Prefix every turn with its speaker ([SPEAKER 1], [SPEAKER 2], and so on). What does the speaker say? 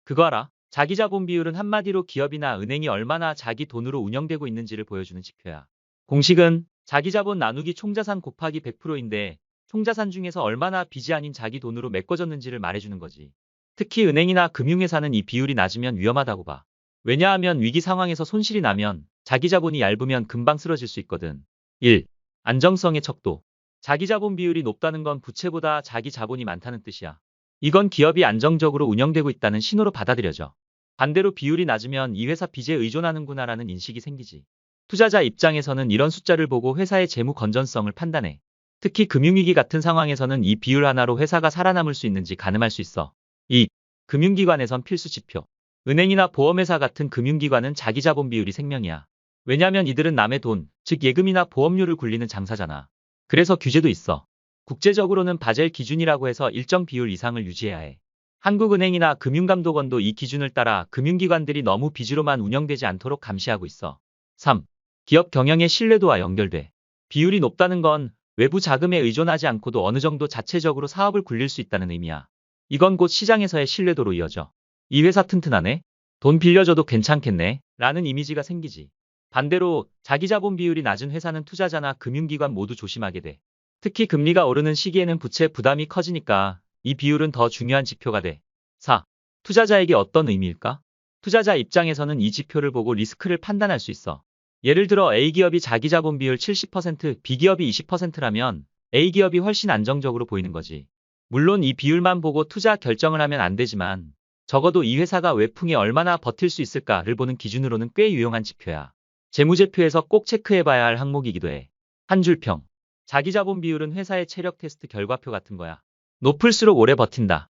[SPEAKER 1] 그거 알아? 자기 자본 비율은 한마디로 기업이나 은행이 얼마나 자기 돈으로 운영되고 있는지를 보여주는 지표야. 공식은 자기 자본 나누기 총자산 곱하기 100%인데 총자산 중에서 얼마나 빚이 아닌 자기 돈으로 메꿔졌는지를 말해주는 거지. 특히 은행이나 금융회사는 이 비율이 낮으면 위험하다고 봐. 왜냐하면 위기 상황에서 손실이 나면 자기 자본이 얇으면 금방 쓰러질 수 있거든. 1. 안정성의 척도. 자기 자본 비율이 높다는 건 부채보다 자기 자본이 많다는 뜻이야. 이건 기업이 안정적으로 운영되고 있다는 신호로 받아들여져. 반대로 비율이 낮으면 이 회사 빚에 의존하는구나라는 인식이 생기지. 투자자 입장에서는 이런 숫자를 보고 회사의 재무 건전성을 판단해. 특히 금융위기 같은 상황에서는 이 비율 하나로 회사가 살아남을 수 있는지 가늠할 수 있어. 2. 금융기관에선 필수 지표. 은행이나 보험회사 같은 금융기관은 자기 자본 비율이 생명이야. 왜냐면 이들은 남의 돈, 즉 예금이나 보험료를 굴리는 장사잖아. 그래서 규제도 있어. 국제적으로는 바젤 기준이라고 해서 일정 비율 이상을 유지해야 해. 한국은행이나 금융감독원도 이 기준을 따라 금융기관들이 너무 빚으로만 운영되지 않도록 감시하고 있어. 3. 기업 경영의 신뢰도와 연결돼. 비율이 높다는 건 외부 자금에 의존하지 않고도 어느 정도 자체적으로 사업을 굴릴 수 있다는 의미야. 이건 곧 시장에서의 신뢰도로 이어져. 이 회사 튼튼하네? 돈 빌려줘도 괜찮겠네? 라는 이미지가 생기지. 반대로 자기 자본 비율이 낮은 회사는 투자자나 금융기관 모두 조심하게 돼. 특히 금리가 오르는 시기에는 부채 부담이 커지니까 이 비율은 더 중요한 지표가 돼. 4. 투자자에게 어떤 의미일까? 투자자 입장에서는 이 지표를 보고 리스크를 판단할 수 있어. 예를 들어 A기업이 자기 자본 비율 70%, B기업이 20%라면 A기업이 훨씬 안정적으로 보이는 거지. 물론 이 비율만 보고 투자 결정을 하면 안 되지만 적어도 이 회사가 외풍에 얼마나 버틸 수 있을까를 보는 기준으로는 꽤 유용한 지표야. 재무제표에서 꼭 체크해봐야 할 항목이기도 해. 한 줄 평. 자기 자본 비율은 회사의 체력 테스트 결과표 같은 거야. 높을수록 오래 버틴다.